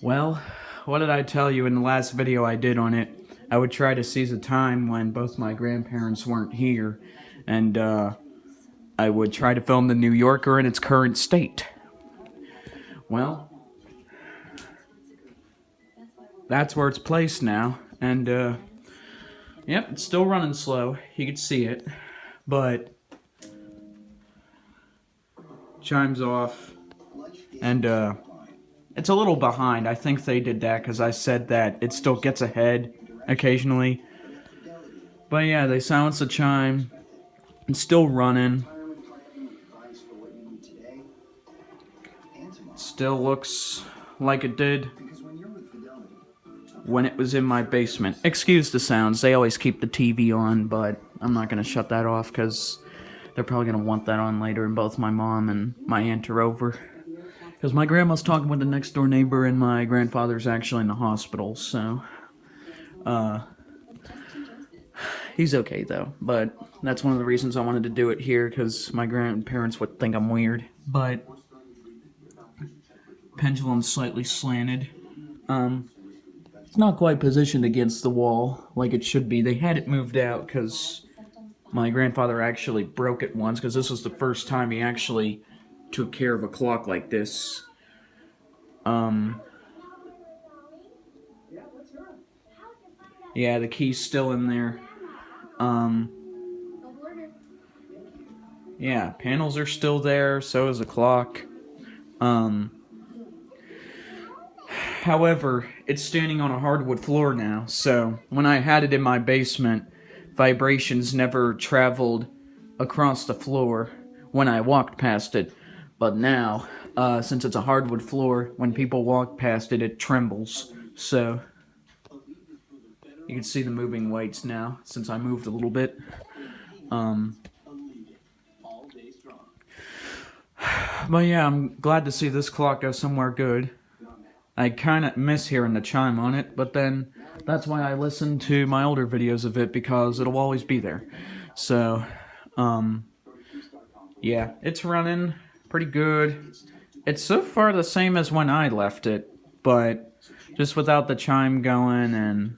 Well, what did I tell you in the last video I did on it? I would try to seize a time when both my grandparents weren't here, and I would try to film the New Yorker in its current state. Well, that's where it's placed now, and yep, it's still running slow. You can see it, but chimes off, and it's a little behind. I think they did that because I said that it still gets ahead occasionally. But yeah, they silenced the chime. It's still running. Still looks like it did when it was in my basement. Excuse the sounds, they always keep the TV on, but I'm not going to shut that off because they're probably going to want that on later, and both my mom and my aunt are over. Because my grandma's talking with the next door neighbor, and my grandfather's actually in the hospital, so he's okay though. But that's one of the reasons I wanted to do it here, because my grandparents would think I'm weird. But pendulum's slightly slanted. It's not quite positioned against the wall like it should be. They had it moved out because my grandfather actually broke it once, because this was the first time he actually took care of a clock like this. Yeah, the key's still in there. Yeah, panels are still there, so is the clock. However, it's standing on a hardwood floor now, so when I had it in my basement, vibrations never traveled across the floor when I walked past it. But now, since it's a hardwood floor, when people walk past it, it trembles. So, you can see the moving weights now, since I moved a little bit. But yeah, I'm glad to see this clock go somewhere good. I kind of miss hearing the chime on it, but then that's why I listen to my older videos of it, because it'll always be there. So, yeah, it's running pretty good. It's so far the same as when I left it, but just without the chime going and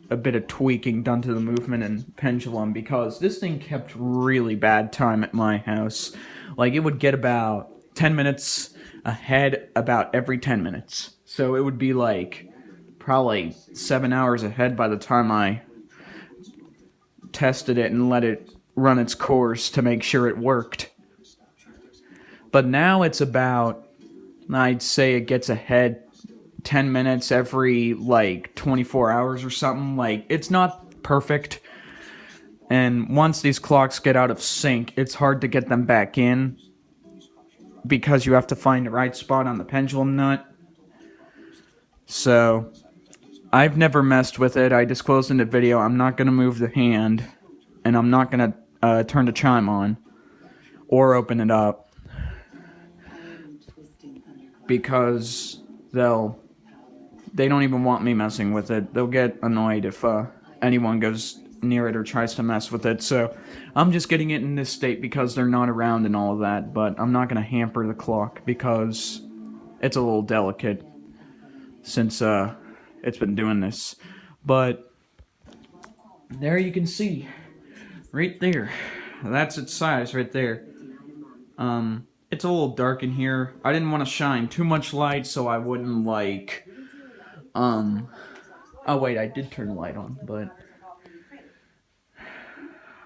a bit of tweaking done to the movement and pendulum, because this thing kept really bad time at my house. Like, it would get about 10 minutes ahead about every 10 minutes. So it would be like probably 7 hours ahead by the time I tested it and let it run its course to make sure it worked. But now it's about, I'd say it gets ahead 10 minutes every like 24 hours or something. Like, it's not perfect. And once these clocks get out of sync, it's hard to get them back in, because you have to find the right spot on the pendulum nut. So, I've never messed with it. I disclosed in the video I'm not going to move the hand, and I'm not going to turn the chime on or open it up, because they don't even want me messing with it. They'll get annoyed if anyone goes near it or tries to mess with it. So I'm just getting it in this state because they're not around and all of that, but I'm not going to hamper the clock because it's a little delicate since it's been doing this. But there you can see, right there, that's its size right there. It's a little dark in here. I didn't want to shine too much light so I wouldn't like, oh wait, I did turn the light on, but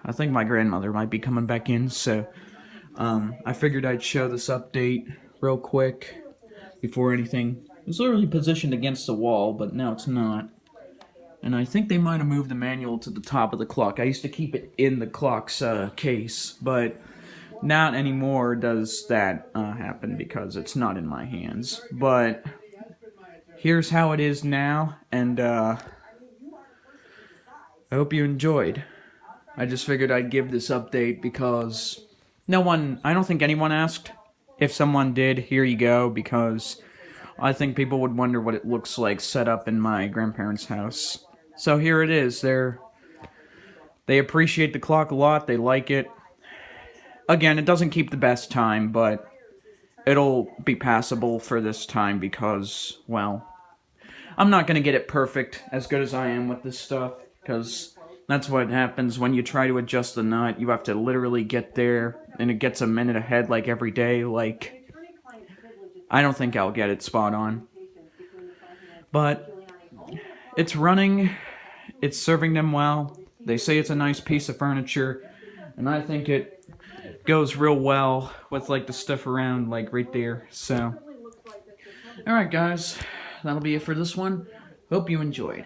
I think my grandmother might be coming back in, so I figured I'd show this update real quick before anything. It was literally positioned against the wall, but now it's not. And I think they might have moved the manual to the top of the clock. I used to keep it in the clock's case, but not anymore does that happen because it's not in my hands. But here's how it is now, and I hope you enjoyed. I just figured I'd give this update because I don't think anyone asked. If someone did, here you go, because I think people would wonder what it looks like set up in my grandparents' house. So here it is. They appreciate the clock a lot. They like it. Again, it doesn't keep the best time, but it'll be passable for this time because, well, I'm not gonna get it perfect as good as I am with this stuff, because that's what happens when you try to adjust the nut. You have to literally get there, and it gets a minute ahead like every day. Like, I don't think I'll get it spot on. But it's running, it's serving them well. They say it's a nice piece of furniture, and I think it goes real well with like the stuff around like right there. So, alright guys, that'll be it for this one. Hope you enjoyed.